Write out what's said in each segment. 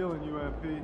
feeling you, MP.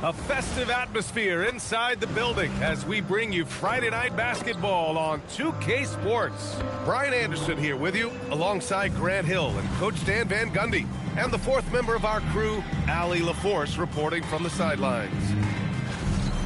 A festive atmosphere inside the building as we bring you Friday Night Basketball on 2K Sports. Brian Anderson here with you alongside Grant Hill and Coach Dan Van Gundy. And the fourth member of our crew, Allie LaForce, reporting from the sidelines.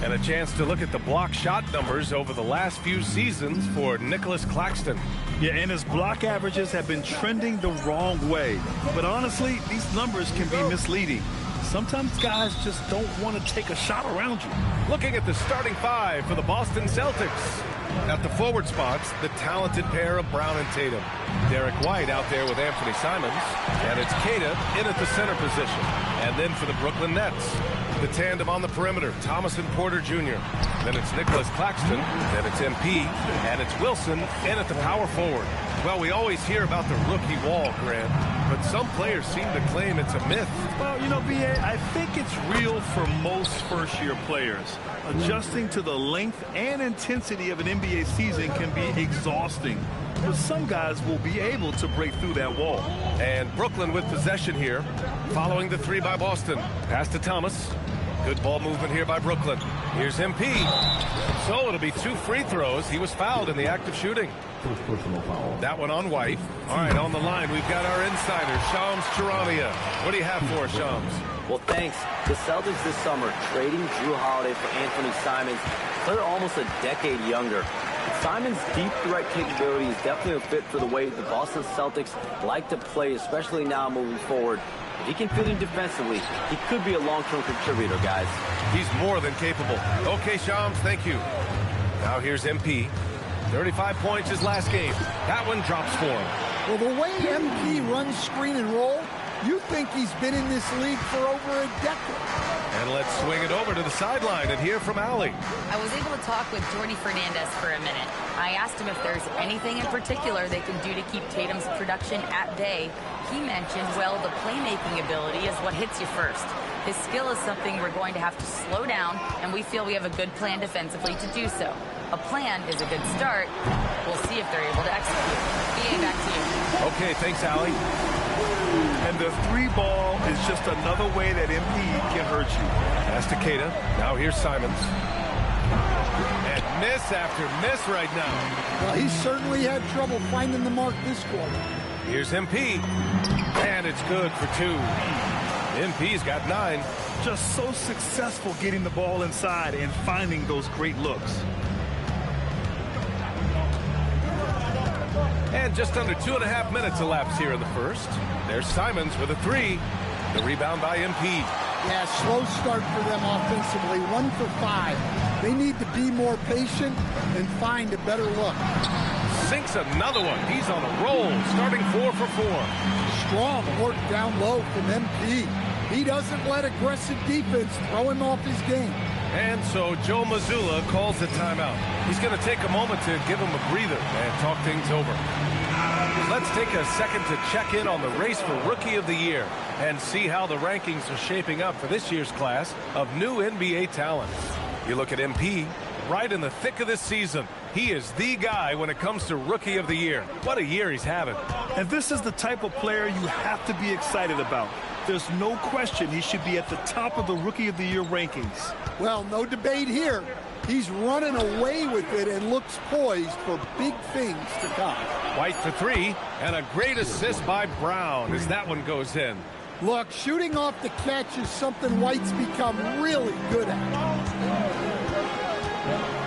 And a chance to look at the block shot numbers over the last few seasons for Nicholas Claxton. Yeah, and his block averages have been trending the wrong way. But honestly, these numbers can be misleading. Sometimes guys just don't want to take a shot around you. Looking at the starting five for the Boston Celtics. At the forward spots, the talented pair of Brown and Tatum. Derek White out there with Anthony Simons. And it's Queta in at the center position. And then for the Brooklyn Nets, the tandem on the perimeter, Thomas and Porter Jr. Then it's Nicholas Claxton. Then it's MP. And it's Wilson in at the power forward. Well, we always hear about the rookie wall, Grant. But some players seem to claim it's a myth. Well, you know, B.A., I think it's real for most first-year players. Adjusting to the length and intensity of an NBA season can be exhausting. But some guys will be able to break through that wall. And Brooklyn with possession here, following the three by Boston. Pass to Thomas. Good ball movement here by Brooklyn. Here's MP. So it'll be 2 free throws. He was fouled in the act of shooting. First personal foul. That one on White. All right, on the line, we've got our insider, Shams Charania. What do you have for us, Shams? Well, thanks. The Celtics this summer trading Drew Holiday for Anthony Simons. They're almost a decade younger. Simons' deep threat capability is definitely a fit for the way the Boston Celtics like to play, especially now moving forward. If he can fit in defensively, he could be a long-term contributor, guys. He's more than capable. Okay, Shams, thank you. Now here's MP. 35 points his last game. That one drops for him. Well, the way MP runs screen and roll, you think he's been in this league for over a decade. And let's swing it over to the sideline and hear from Allie. I was able to talk with Jordi Fernandez for a minute. I asked him if there's anything in particular they can do to keep Tatum's production at bay. He mentioned, well, the playmaking ability is what hits you first. His skill is something we're going to have to slow down, and we feel we have a good plan defensively to do so. A plan is a good start. We'll see if they're able to execute. BA, back to you. Okay, thanks, Allie. And the 3-ball is just another way that MP can hurt you. Pass to Queta. Now here's Simons. And miss after miss right now. Well, he certainly had trouble finding the mark this quarter. Here's MP. And it's good for 2. MP's got 9. Just so successful getting the ball inside and finding those great looks. And just under 2.5 minutes elapsed here in the first. There's Simons with a three. The rebound by MP. Yeah, slow start for them offensively. 1 for 5. They need to be more patient and find a better look. Sinks another one. He's on a roll, starting 4 for 4. Strong work down low from MP. He doesn't let aggressive defense throw him off his game. And so Joe Mazzulla calls a timeout. He's going to take a moment to give him a breather and talk things over. Let's take a second to check in on the race for Rookie of the Year and see how the rankings are shaping up for this year's class of new NBA talents. You look at MP, right in the thick of this season. He is the guy when it comes to Rookie of the Year. What a year he's having. And this is the type of player you have to be excited about. There's no question he should be at the top of the Rookie of the Year rankings. Well, no debate here. He's running away with it and looks poised for big things to come. White for three, and a great assist by Brown as that one goes in. Look, shooting off the catch is something White's become really good at.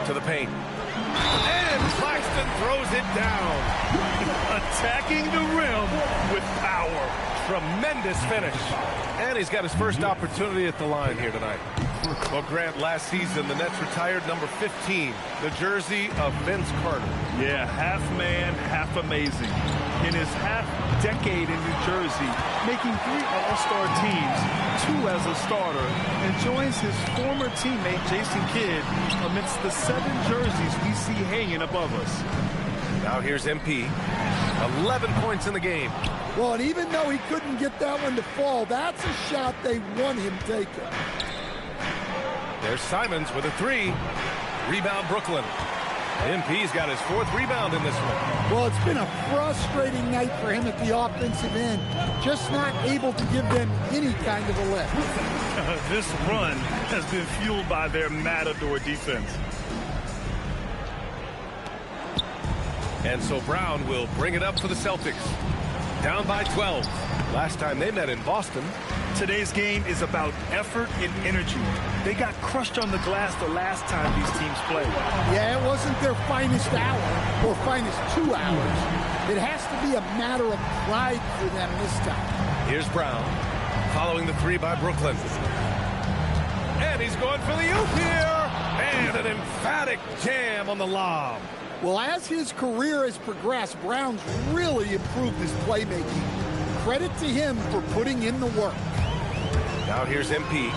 To the paint. And Claxton throws it down. Attacking the rim with power. Tremendous finish. And he's got his first opportunity at the line here tonight. Well, Grant, last season, the Nets retired number 15, the jersey of Vince Carter. Yeah, half man, half amazing. In his half-decade in New Jersey, making 3 All-Star teams, 2 as a starter, and joins his former teammate Jason Kidd amidst the 7 jerseys we see hanging above us. Now here's MP. 11 points in the game. Well, and even though he couldn't get that one to fall, that's a shot they want him taking. There's Simons with a three. Rebound Brooklyn. MP's got his 4th rebound in this one. Well, it's been a frustrating night for him at the offensive end. Just not able to give them any kind of a lift. This run has been fueled by their matador defense. And so Brown will bring it up for the Celtics. Down by 12. Last time they met in Boston. Today's game is about effort and energy. They got crushed on the glass the last time these teams played. Yeah, it wasn't their finest hour or finest 2 hours. It has to be a matter of pride for them this time. Here's Brown following the three by Brooklyn. And he's going for the oop here. And an emphatic jam on the lob. Well, as his career has progressed, Brown's really improved his playmaking. Credit to him for putting in the work. Now here's MP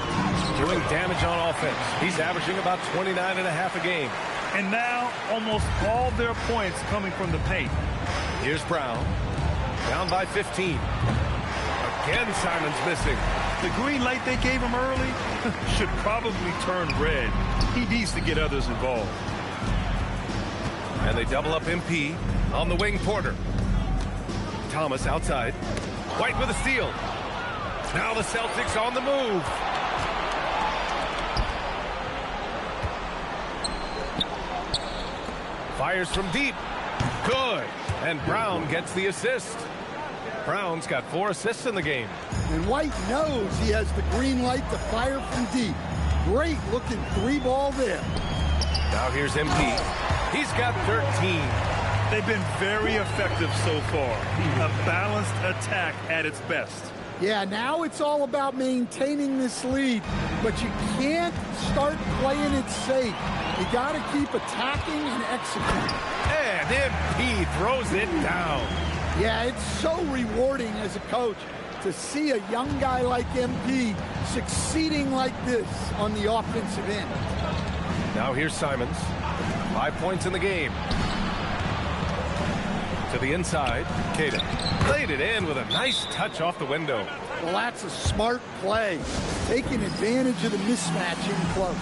doing damage on offense. He's averaging about 29.5 a game. And now almost all their points coming from the paint. Here's Brown. Down by 15. Again, Simons missing. The green light they gave him early should probably turn red. He needs to get others involved. And they double up MP on the wing. Porter. Thomas outside. White with a steal. Now the Celtics on the move. Fires from deep. Good. And Brown gets the assist. Brown's got 4 assists in the game. And White knows he has the green light to fire from deep. Great looking 3-ball there. Now here's MP. He's got 13. They've been very effective so far. A balanced attack at its best. Yeah, now it's all about maintaining this lead, but you can't start playing it safe. You got to keep attacking and executing. And MP throws it down. Yeah, it's so rewarding as a coach to see a young guy like MP succeeding like this on the offensive end. Now here's Simons. 5 points in the game. To the inside, Queta laid it in with a nice touch off the window. Well, that's a smart play, taking advantage of the mismatch in close.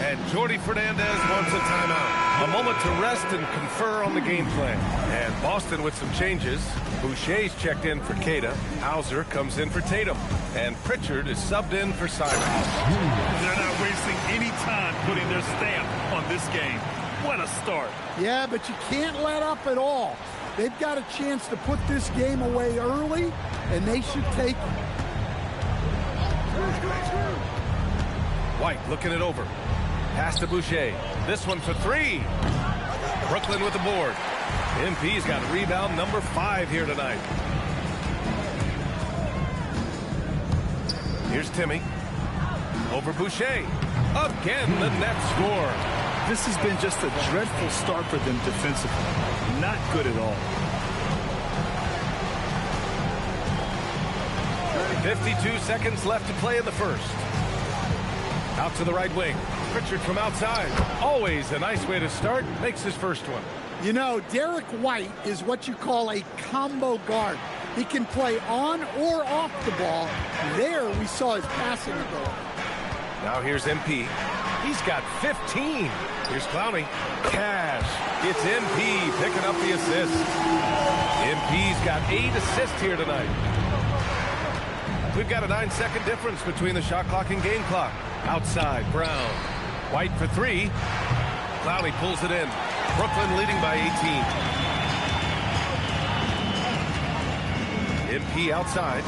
And Jordi Fernandez wants a timeout. A moment to rest and confer on the game plan. And Boston with some changes. Boucher's checked in for Queta. Hauser comes in for Tatum. And Pritchard is subbed in for Simons. They're not wasting any time putting their stamp on this game. What a start. Yeah, but you can't let up at all. They've got a chance to put this game away early, and they should take it. White looking it over. Pass to Boucher. This one for 3. Brooklyn with the board. MP's got rebound number 5 here tonight. Here's Timmy. Over Boucher. Again, the net score. This has been just a dreadful start for them defensively. Not good at all. 52 seconds left to play in the first. Out to the right wing. Pritchard from outside. Always a nice way to start. Makes his first one. You know, Derek White is what you call a combo guard. He can play on or off the ball. There we saw his passing ability. Now here's MP. He's got 15. Here's Clowney. Cash. It's MP picking up the assist. MP's got 8 assists here tonight. We've got a 9-second difference between the shot clock and game clock. Outside, Brown. White for 3. Clowney pulls it in. Brooklyn leading by 18. MP outside.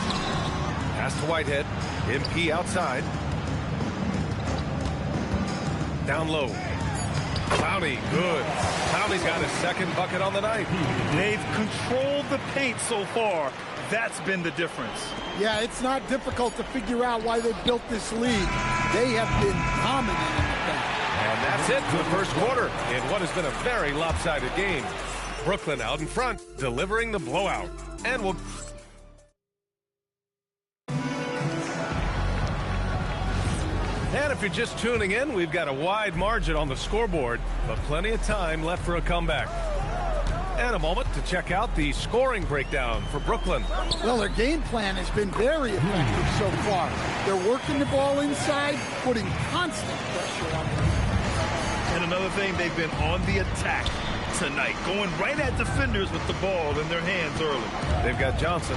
Pass to Whitehead. MP outside. Down low. Clowney, good. Clowney's got his second bucket on the night. They've controlled the paint so far. That's been the difference. Yeah, it's not difficult to figure out why they built this lead. They have been dominant in the paint. And that's it for the first quarter in what has been a very lopsided game. Brooklyn out in front, delivering the blowout. And we'll... And if you're just tuning in, we've got a wide margin on the scoreboard, but plenty of time left for a comeback. And a moment to check out the scoring breakdown for Brooklyn. Well, their game plan has been very effective so far. They're working the ball inside, putting constant pressure on them. And another thing, they've been on the attack tonight, going right at defenders with the ball in their hands early. They've got Johnson.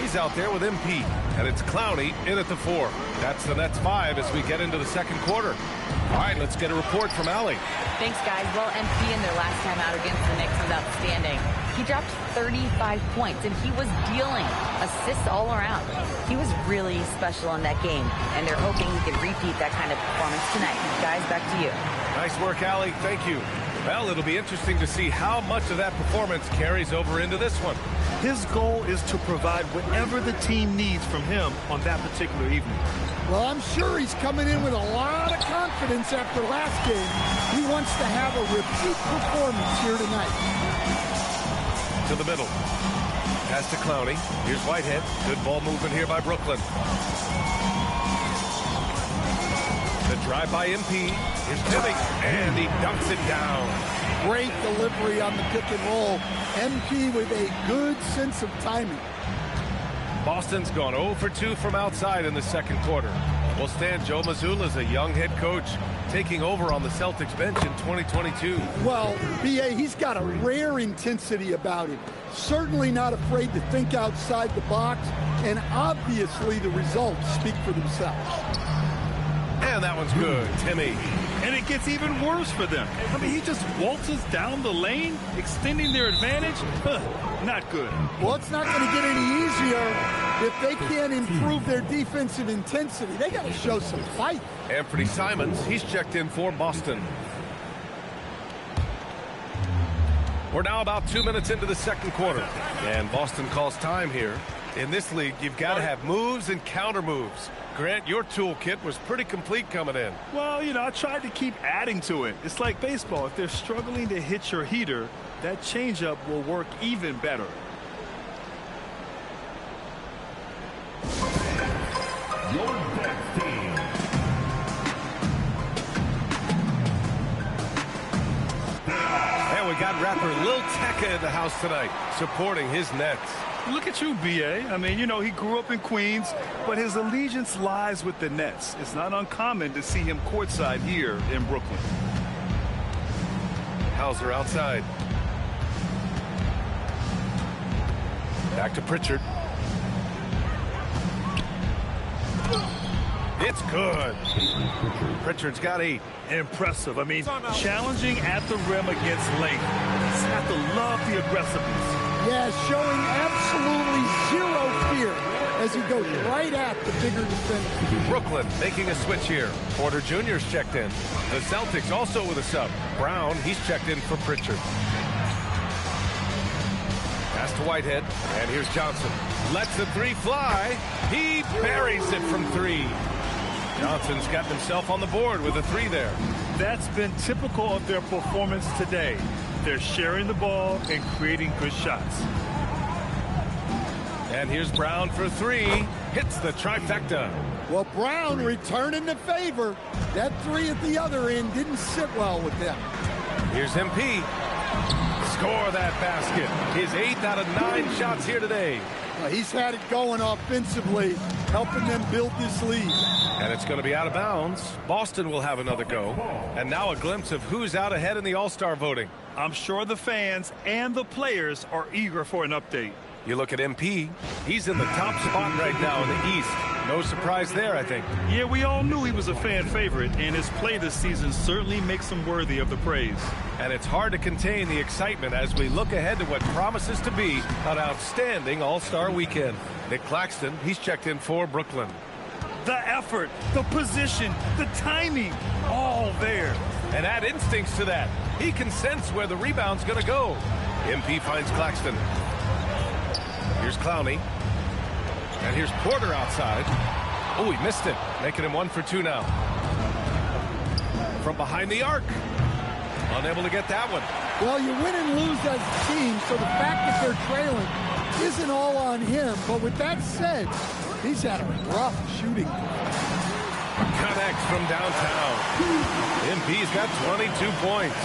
He's out there with MP. And it's Clowney in at the 4. That's the Nets 5 as we get into the second quarter. All right, let's get a report from Allie. Thanks, guys. Well, MP in their last time out against the Knicks was outstanding. He dropped 35 points, and he was dealing assists all around. He was really special in that game, and they're hoping he can repeat that kind of performance tonight. Guys, back to you. Nice work, Allie. Thank you. Well, it'll be interesting to see how much of that performance carries over into this one. His goal is to provide whatever the team needs from him on that particular evening. Well, I'm sure he's coming in with a lot of confidence after last game. He wants to have a repeat performance here tonight. To the middle. Pass to Clowney. Here's Whitehead. Good ball movement here by Brooklyn. The drive by MP. Here's Timmy. And he dunks it down. Great delivery on the pick and roll. MP with a good sense of timing. Boston's gone 0 for 2 from outside in the second quarter. Well, Stan, Joe Mazzulla is a young head coach taking over on the Celtics bench in 2022. Well, B.A., he's got a rare intensity about him. Certainly not afraid to think outside the box, and obviously the results speak for themselves. And that one's good. Timmy. And it gets even worse for them. I mean, he just waltzes down the lane, extending their advantage. Not good. Well, it's not going to get any easier if they can't improve their defensive intensity. They got to show some fight. Anthony Simons, he's checked in for Boston. We're now about 2 minutes into the second quarter, and Boston calls time here. In this league, you've got to have moves and counter moves. Grant, your toolkit was pretty complete coming in. Well, you know, I tried to keep adding to it. It's like baseball. If they're struggling to hit your heater, that changeup will work even better. Your next team. And we got rapper Lil Tecca in the house tonight, supporting his Nets. Look at you, B.A. I mean, you know, he grew up in Queens, but his allegiance lies with the Nets. It's not uncommon to see him courtside here in Brooklyn. Hauser outside. Back to Pritchard. It's good. Pritchard's got 8. Impressive. I mean, challenging at the rim against length. Just have to love the aggressiveness. Yeah, showing absolutely zero fear as he goes right at the bigger defender. Brooklyn making a switch here. Porter Jr.'s checked in. The Celtics also with a sub. Brown, he's checked in for Pritchard. Pass to Whitehead, and here's Johnson. Lets the three fly. He buries it from three. Johnson's got himself on the board with a three there. That's been typical of their performance today. They're sharing the ball and creating good shots. And here's Brown for three. Hits the trifecta. Well, Brown returning the favor. That three at the other end didn't sit well with them. Here's MP. Score that basket. His 8th out of 9 shots here today. He's had it going offensively, helping them build this lead. And it's going to be out of bounds. Boston will have another go. And now a glimpse of who's out ahead in the All-Star voting. I'm sure the fans and the players are eager for an update. You look at MP. He's in the top spot right now in the East. No surprise there, I think. Yeah, we all knew he was a fan favorite, and his play this season certainly makes him worthy of the praise. And it's hard to contain the excitement as we look ahead to what promises to be an outstanding All-Star weekend. Nick Claxton, he's checked in for Brooklyn. The effort, the position, the timing, all there. And add instincts to that. He can sense where the rebound's going to go. MP finds Claxton. Here's Clowney. And here's Porter outside. Oh, he missed it. Making him 1 for 2 now. From behind the arc. Unable to get that one. Well, you win and lose as a team, so the fact that they're trailing isn't all on him. But with that said, he's had a rough shooting. Connects from downtown. MP's got 22 points.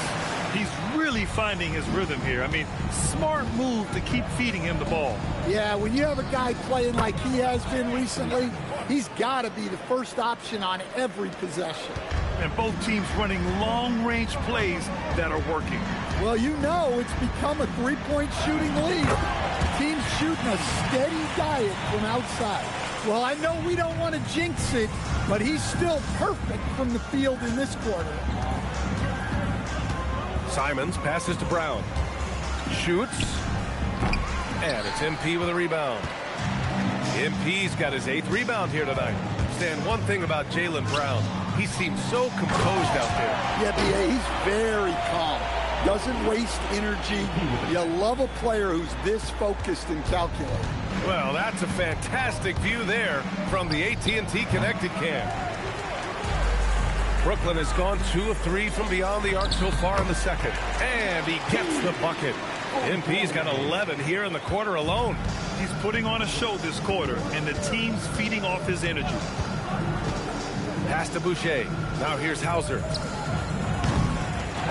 He's really finding his rhythm here. I mean, smart move to keep feeding him the ball. Yeah, when you have a guy playing like he has been recently, he's got to be the first option on every possession. And both teams running long-range plays that are working. Well, you know it's become a three-point shooting lead. Teams shooting a steady diet from outside. Well, I know we don't want to jinx it, but he's still perfect from the field in this quarter. Simons passes to Brown. Shoots. And it's MP with a rebound. MP's got his 8th rebound here tonight. Stan, one thing about Jaylen Brown, he seems so composed out there. Yeah, B.A., he's very calm. Doesn't waste energy. You love a player who's this focused and calculated. Well, that's a fantastic view there from the AT&T Connected Cam. Brooklyn has gone 2 of 3 from beyond the arc so far in the second. And he gets the bucket. MP's got 11 here in the quarter alone. He's putting on a show this quarter, and the team's feeding off his energy. Pass to Boucher. Now here's Hauser.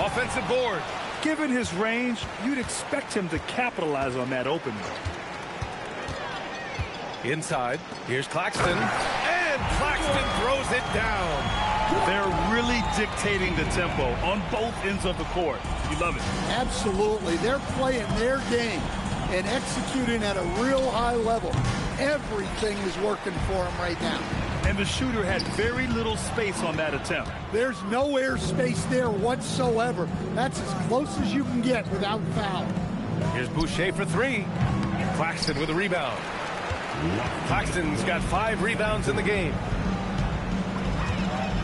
Offensive board. Given his range, you'd expect him to capitalize on that opening. Inside. Here's Claxton. And Claxton throws it down. They're really dictating the tempo on both ends of the court. You love it. Absolutely. They're playing their game and executing at a real high level. Everything is working for them right now. And the shooter had very little space on that attempt. There's no air space there whatsoever. That's as close as you can get without foul. Here's Boucher for 3. Claxton with a rebound. Claxton's got 5 rebounds in the game.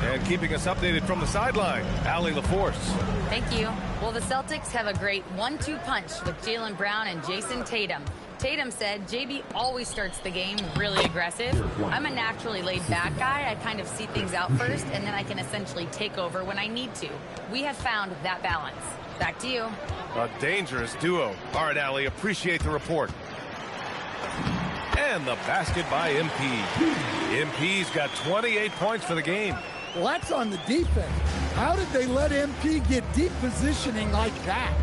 And keeping us updated from the sideline, Allie LaForce. Thank you. Well, the Celtics have a great 1-2 punch with Jaylen Brown and Jason Tatum. Tatum said, JB always starts the game really aggressive. I'm a naturally laid-back guy. I kind of see things out first, and then I can essentially take over when I need to. We have found that balance. Back to you. A dangerous duo. All right, Allie, appreciate the report. And the basket by MP. MP's got 28 points for the game. Well, that's on the defense. How did they let MP get deep positioning like that?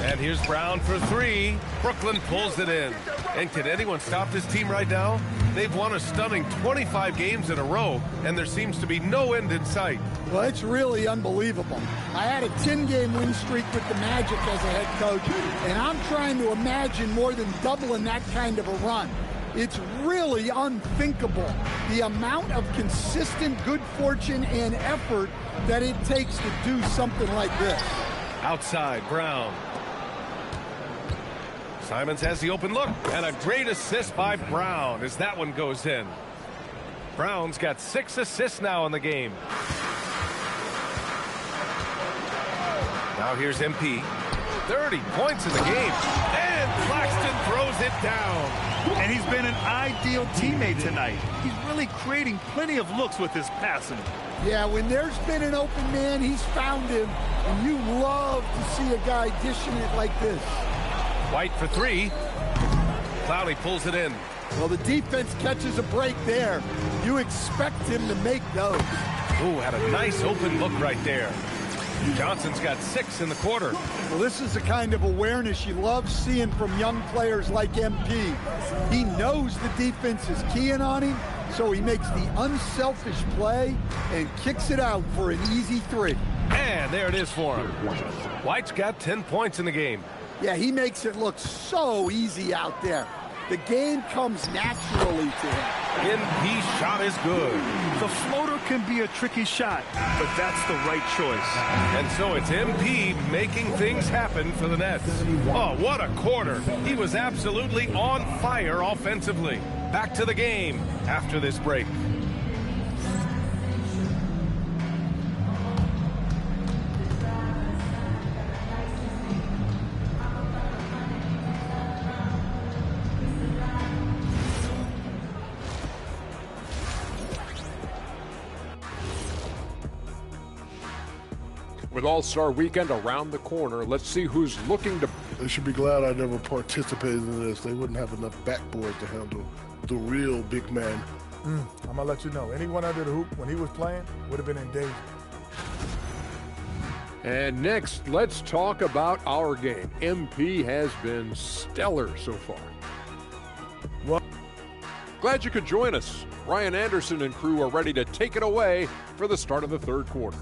And here's Brown for 3. Brooklyn pulls it in. And can anyone stop this team right now? They've won a stunning 25 games in a row, and there seems to be no end in sight. Well, it's really unbelievable. I had a 10-game win streak with the Magic as a head coach, and I'm trying to imagine more than doubling that kind of a run. It's really unthinkable, the amount of consistent good fortune and effort that it takes to do something like this. Outside, Brown. Simons has the open look, and a great assist by Brown as that one goes in. Brown's got 6 assists now in the game. Now here's MP. 30 points in the game, and Claxton throws lays it down. And he's been an ideal teammate tonight. He's really creating plenty of looks with his passing. Yeah, when there's been an open man, he's found him. And you love to see a guy dishing it like this. White for three. Clowney pulls it in. Well, the defense catches a break there. You expect him to make those. Ooh, had a nice open look right there. Johnson's got 6 in the quarter. Well, this is the kind of awareness you love seeing from young players like MP. He knows the defense is keying on him, so he makes the unselfish play and kicks it out for an easy 3. And there it is for him. White's got 10 points in the game. Yeah, he makes it look so easy out there. The game comes naturally to him. MP shot is good. The floater can be a tricky shot, but that's the right choice. And so it's MP making things happen for the Nets. Oh, what a quarter. He was absolutely on fire offensively. Back to the game after this break. With All-Star Weekend around the corner, let's see who's looking to... They should be glad I never participated in this. They wouldn't have enough backboard to handle the real big man. I'm going to let you know. Anyone under the hoop, when he was playing, would have been in danger. And next, let's talk about our game. MP has been stellar so far. Well, glad you could join us. Ryan Anderson and crew are ready to take it away for the start of the third quarter.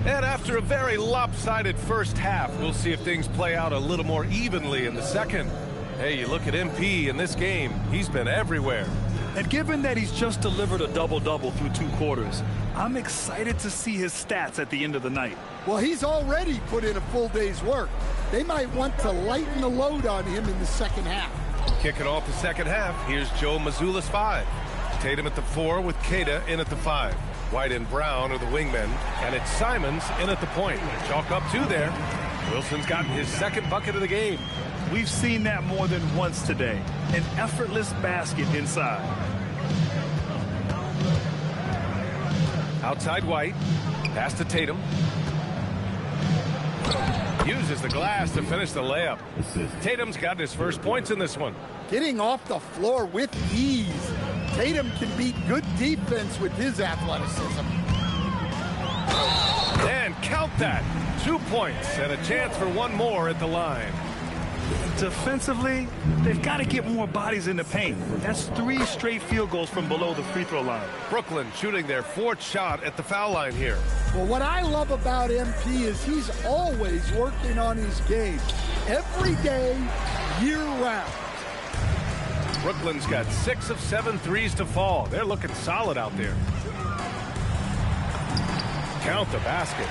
And after a very lopsided first half, we'll see if things play out a little more evenly in the second. Hey, you look at MP in this game, he's been everywhere. And given that he's just delivered a double-double through 2 quarters, I'm excited to see his stats at the end of the night. Well, he's already put in a full day's work. They might want to lighten the load on him in the second half. Kicking off the second half, here's Joe Mazzulla's 5. Tatum at the 4 with Queta in at the 5. White and Brown are the wingmen, and it's Simons in at the point. Chalk up 2 there. Wilson's gotten his second bucket of the game. We've seen that more than once today. An effortless basket inside. Outside White. Pass to Tatum. Uses the glass to finish the layup. Tatum's got his first points in this one. Getting off the floor with ease. Tatum can beat good defense with his athleticism. And count that. 2 points and a chance for one more at the line. Defensively, they've got to get more bodies in the paint. That's 3 straight field goals from below the free throw line. Brooklyn shooting their 4th shot at the foul line here. Well, what I love about MP is he's always working on his game. Every day, year-round. Brooklyn's got 6 of 7 threes to fall. They're looking solid out there. Count the basket.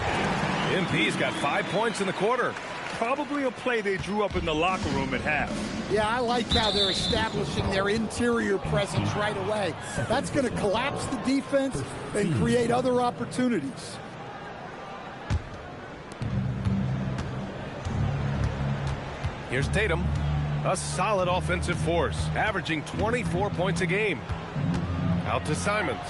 MP's got 5 points in the quarter. Probably a play they drew up in the locker room at half. Yeah, I like how they're establishing their interior presence right away. That's going to collapse the defense and create other opportunities. Here's Tatum. A solid offensive force, averaging 24 points a game. Out to Simons.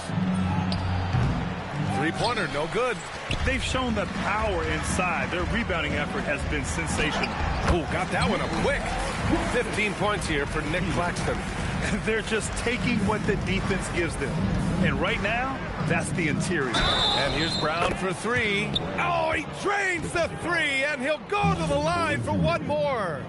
Three-pointer, no good. They've shown the power inside. Their rebounding effort has been sensational. Oh, got that one up quick. 15 points here for Nick Claxton. They're just taking what the defense gives them. And right now, that's the interior. And here's Brown for 3. Oh, he drains the 3, and he'll go to the line for one more.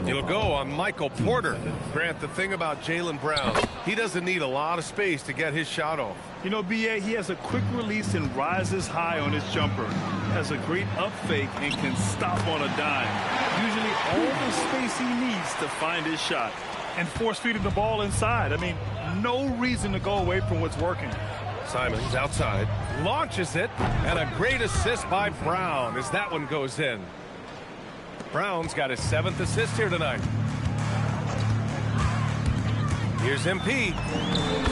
He'll go on Michael Porter. Grant, the thing about Jaylen Brown, he doesn't need a lot of space to get his shot off. You know, B.A., he has a quick release and rises high on his jumper. Has a great up fake and can stop on a dime. Usually all the space he needs to find his shot. And force-feeding the ball inside. I mean, no reason to go away from what's working. Simons outside, launches it, and a great assist by Brown as that one goes in. Brown's got his 7th assist here tonight. Here's MP.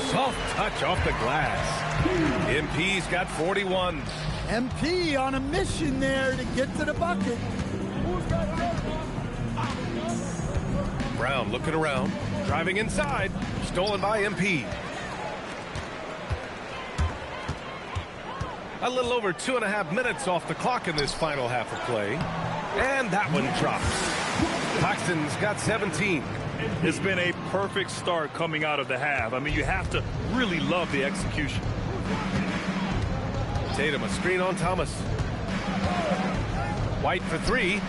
Soft touch off the glass. MP's got 41. MP on a mission there to get to the bucket. Brown looking around, driving inside, stolen by MP. A little over 2.5 minutes off the clock in this final half of play. And that one drops. Claxton's got 17. It's been a perfect start coming out of the half. I mean, you have to really love the execution. Tatum, a screen on Thomas. White for three.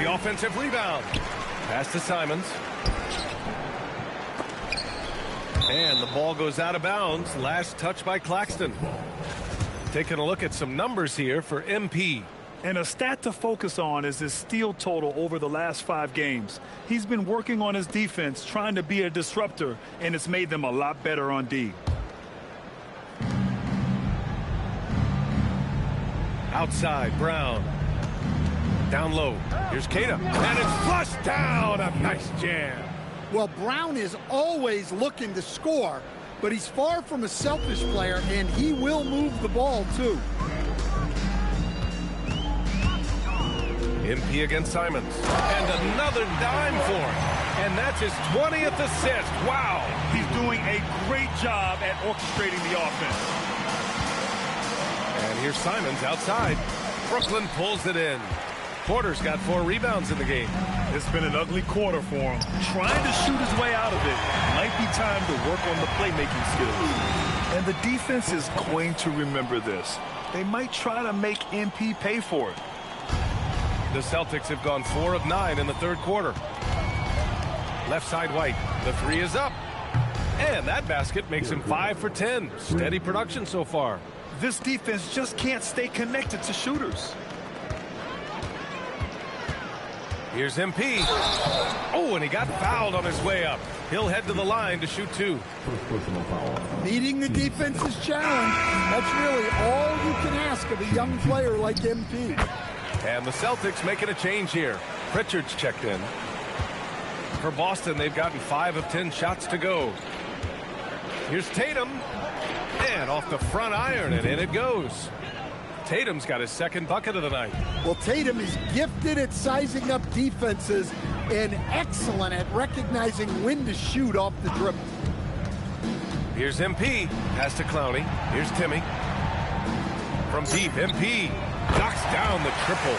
The offensive rebound. Pass to Simons. And the ball goes out of bounds. Last touch by Claxton. Taking a look at some numbers here for MP. And a stat to focus on is his steal total over the last 5 games. He's been working on his defense, trying to be a disruptor, and it's made them a lot better on D. Outside, Brown. Down low. Here's Queta. And it's flushed down. A nice jam. Well, Brown is always looking to score, but he's far from a selfish player, and he will move the ball, too. MP against Simons. And another dime for him. And that's his 20th assist. Wow. He's doing a great job at orchestrating the offense. And here's Simons outside. Brooklyn pulls it in. Porter's got 4 rebounds in the game. It's been an ugly quarter for him. Trying to shoot his way out of it. Might be time to work on the playmaking skills. And the defense is going to remember this. They might try to make MP pay for it. The Celtics have gone 4 of 9 in the third quarter. Left side White. The 3 is up. And that basket makes him 5 for 10. Steady production so far. This defense just can't stay connected to shooters. Here's MP. Oh, and he got fouled on his way up. He'll head to the line to shoot 2. Meeting the defense's challenge. That's really all you can ask of a young player like MP. And the Celtics making a change here. Pritchard's checked in. For Boston, they've gotten 5 of 10 shots to go. Here's Tatum. And off the front iron, and in it goes. Tatum's got his second bucket of the night. Well, Tatum is gifted at sizing up defenses and excellent at recognizing when to shoot off the dribble. Here's MP. Pass to Clowney. Here's Timmy. From deep, MP knocks down the triple.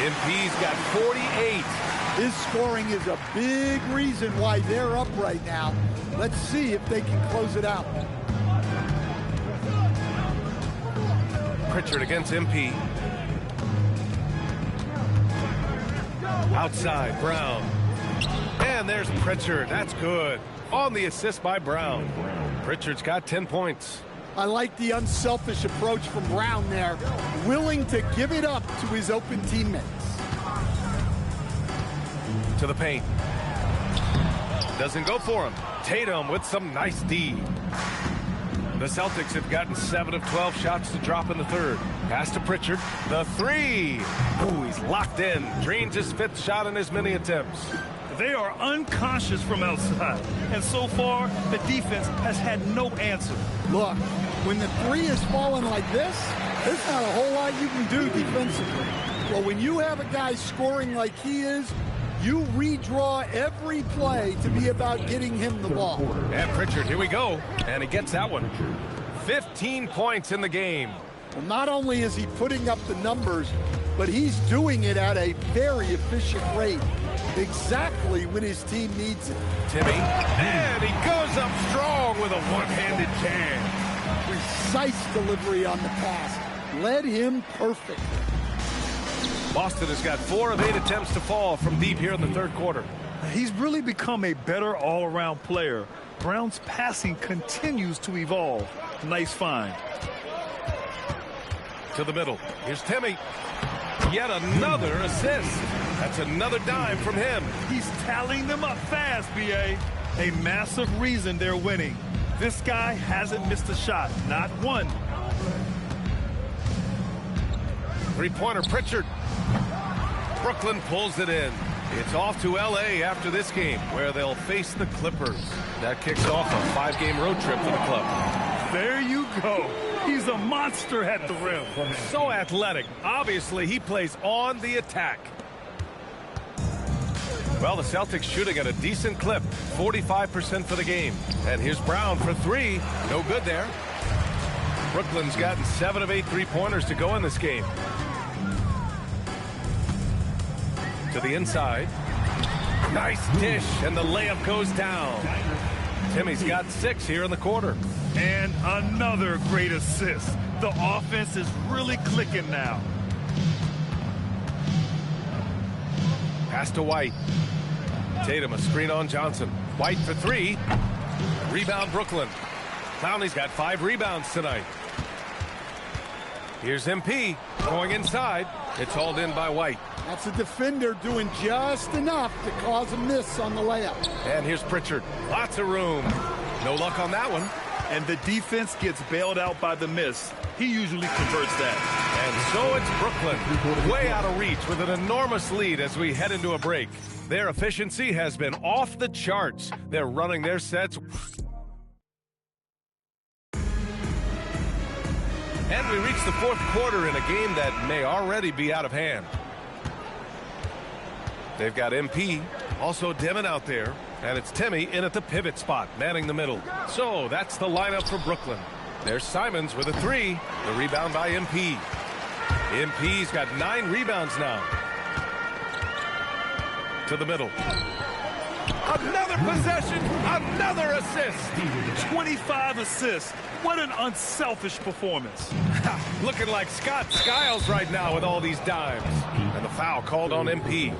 MP's got 48. His scoring is a big reason why they're up right now. Let's see if they can close it out. Pritchard against MP. Outside, Brown. And there's Pritchard. That's good. On the assist by Brown. Pritchard's got 10 points. I like the unselfish approach from Brown there. Willing to give it up to his open teammates. To the paint. Doesn't go for him. Tatum with some nice D. The Celtics have gotten 7 of 12 shots to drop in the third. Pass to Pritchard. The 3. Ooh, he's locked in. Drains his 5th shot in as many attempts. They are unconscious from outside. And so far, the defense has had no answer. Look, when the 3 is falling like this, there's not a whole lot you can do defensively. Well, when you have a guy scoring like he is, you redraw every play to be about getting him the ball. And Pritchard, here we go. And he gets that one. 15 points in the game. Well, not only is he putting up the numbers, but he's doing it at a very efficient rate. Exactly when his team needs it. Timmy, and he goes up strong with a one-handed jam. Precise delivery on the pass. Led him perfect. Boston has got 4 of 8 attempts to fall from deep here in the third quarter. He's really become a better all-around player. Brown's passing continues to evolve. Nice find. To the middle. Here's Timmy. Yet another assist. That's another dime from him. He's tallying them up fast, B.A. A massive reason they're winning. This guy hasn't missed a shot. Not one. Three-pointer Pritchard. Brooklyn pulls it in. It's off to L.A. after this game, where they'll face the Clippers. That kicks off a 5-game road trip for the club. There you go. He's a monster at the rim. So athletic. Obviously, he plays on the attack. Well, the Celtics shooting at a decent clip, 45% for the game. And here's Brown for three. No good there. Brooklyn's gotten 7 of 8 3-pointers to go in this game. To the inside. Nice dish, and the layup goes down. Timmy's got 6 here in the quarter. And another great assist. The offense is really clicking now. Pass to White. Tatum a screen on Johnson. White for 3. Rebound Brooklyn. Clowney's got 5 rebounds tonight. Here's MP going inside. It's hauled in by White. That's a defender doing just enough to cause a miss on the layup. And here's Pritchard. Lots of room. No luck on that one. And the defense gets bailed out by the miss. He usually converts that. And so it's Brooklyn, way out of reach with an enormous lead as we head into a break. Their efficiency has been off the charts. They're running their sets. And we reach the fourth quarter in a game that may already be out of hand. They've got MP, also Demon out there, and it's Timmy in at the pivot spot, manning the middle. So that's the lineup for Brooklyn. There's Simons with a 3, the rebound by MP. MP's got 9 rebounds now. To the middle. Another possession, another assist. 25 assists. What an unselfish performance. Looking like Scott Skiles right now with all these dimes. And the foul called on MP.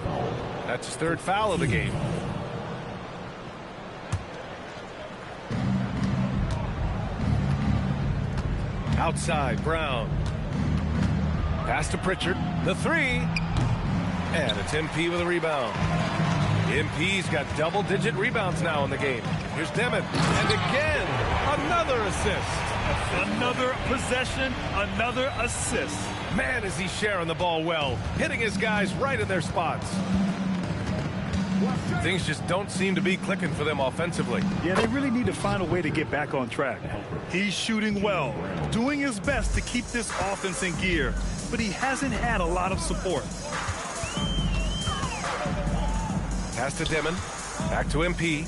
That's his 3rd foul of the game. Outside, Brown. Pass to Pritchard. The 3. And it's MP with a rebound. MP's got double-digit rebounds now in the game. Here's Demon. And again, another assist. Another possession, another assist. Man, is he sharing the ball well. Hitting his guys right in their spots. Things just don't seem to be clicking for them offensively. Yeah, they really need to find a way to get back on track. He's shooting well, doing his best to keep this offense in gear, but he hasn't had a lot of support. Pass to Demon. Back to MP.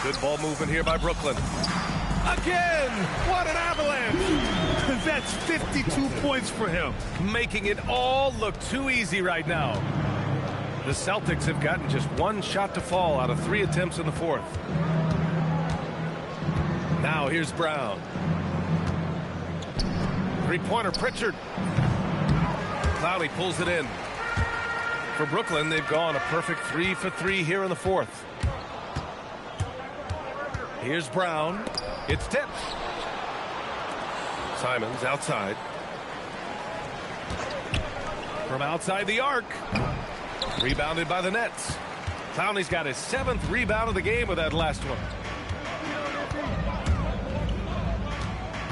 Good ball movement here by Brooklyn. Again! What an avalanche! That's 52 points for him. Making it all look too easy right now. The Celtics have gotten just 1 shot to fall out of 3 attempts in the 4th. Now here's Brown. 3-pointer Pritchard. Clowney pulls it in. For Brooklyn, they've gone a perfect 3 for 3 here in the 4th. Here's Brown. It's tipped. Simons outside. From outside the arc. Rebounded by the Nets. Clowney's got his 7th rebound of the game with that last one.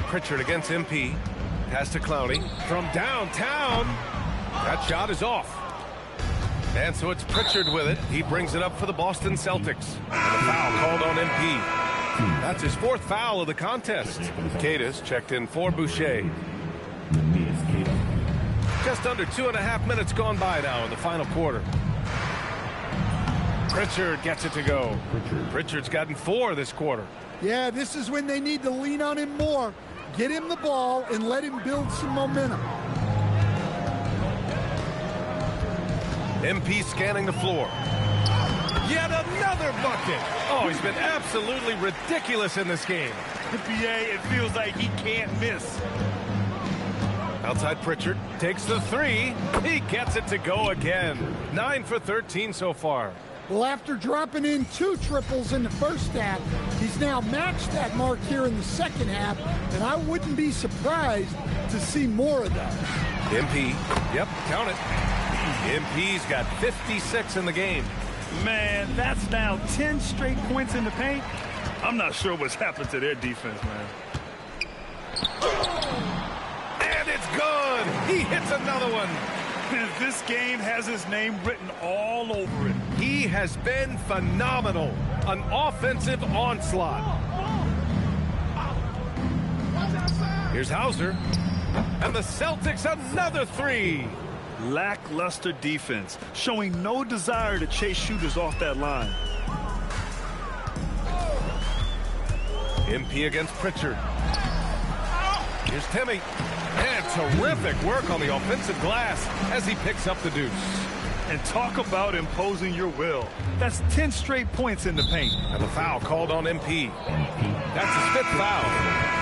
Pritchard against MP. Pass to Clowney. From downtown. That shot is off. And so it's Pritchard with it. He brings it up for the Boston Celtics. And the foul called on MP. That's his 4th foul of the contest. Cadis checked in for Boucher. Just under 2.5 minutes gone by now in the final quarter. Pritchard gets it to go. Pritchard's gotten 4 this quarter. Yeah, this is when they need to lean on him more. Get him the ball and let him build some momentum. MP scanning the floor. Yet another bucket. Oh, he's been absolutely ridiculous in this game. NBA, it feels like he can't miss. Outside Pritchard takes the 3. He gets it to go again. 9 for 13 so far. Well, after dropping in 2 triples in the first half, he's now matched that mark here in the second half, and I wouldn't be surprised to see more of those. MP, yep, count it. MP's got 56 in the game. Man, that's now 10 straight points in the paint. I'm not sure what's happened to their defense, man. And it's good. He hits another one. This game has his name written all over it. He has been phenomenal. An offensive onslaught. Here's Hauser. And the Celtics another three. Lackluster defense, showing no desire to chase shooters off that line. MP against Pritchard. Here's Timmy. And terrific work on the offensive glass as he picks up the deuce. And talk about imposing your will. That's 10 straight points in the paint. And the foul called on MP. That's his fifth foul.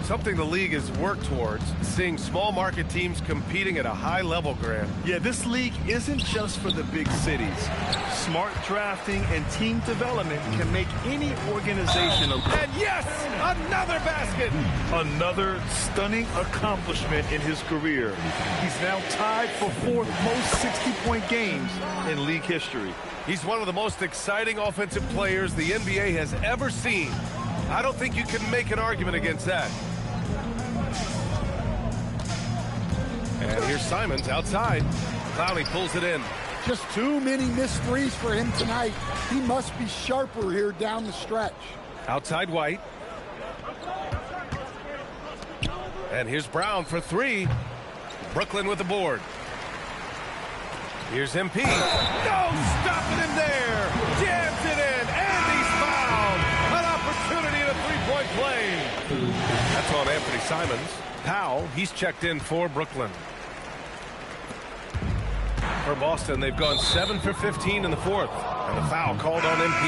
Something the league has worked towards, seeing small market teams competing at a high level, Grant. Yeah, this league isn't just for the big cities. Smart drafting and team development can make any organization And yes, another basket. Another stunning accomplishment in his career. He's now tied for fourth most 60-point games in league history. He's one of the most exciting offensive players the NBA has ever seen. I don't think you can make an argument against that. And here's Simons outside. Clowney pulls it in. Just too many missed threes for him tonight. He must be sharper here down the stretch. Outside White. And here's Brown for three. Brooklyn with the board. Here's MP. No stopping him there. Jams it in. And he's fouled. An opportunity in a three-point play. That's on Anthony Simons. Powell, he's checked in for Brooklyn. For Boston, they've gone 7 for 15 in the fourth. And the foul called on MP.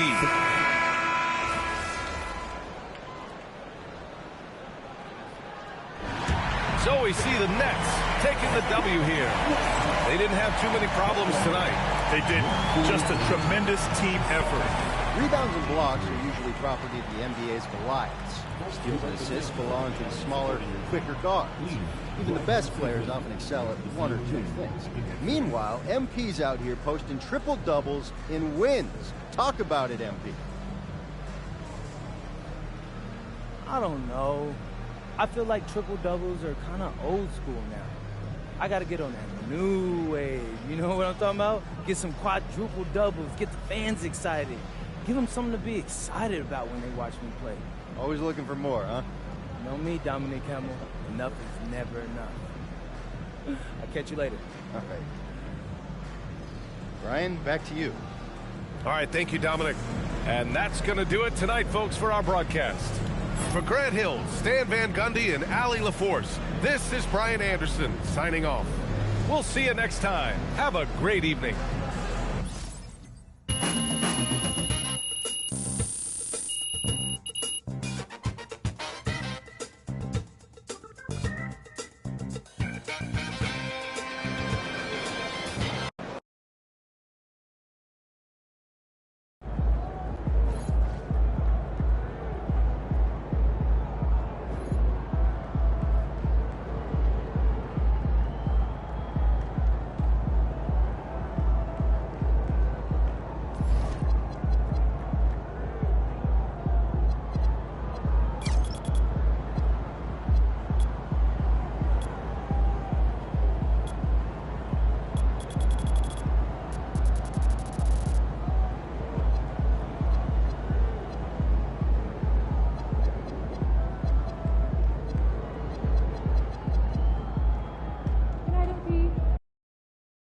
So we see the Nets taking the W here. They didn't have too many problems tonight. They didn't. Just a tremendous team effort. Rebounds and blocks are usually property of the NBA's Goliaths. Steals and assists belong to the smaller, quicker guards. Even the best players often excel at one or two things. Meanwhile, MP's out here posting triple-doubles in wins. Talk about it, MP. I don't know. I feel like triple-doubles are kind of old school now. I got to get on that new wave. You know what I'm talking about? Get some quadruple doubles. Get the fans excited. Give them something to be excited about when they watch me play. Always looking for more, huh? You know me, Dominic Hamill. Enough is never enough. I'll catch you later. All right. Brian, back to you. All right, thank you, Dominic. And that's going to do it tonight, folks, for our broadcast. For Grant Hill, Stan Van Gundy, and Allie LaForce, this is Brian Anderson signing off. We'll see you next time. Have a great evening.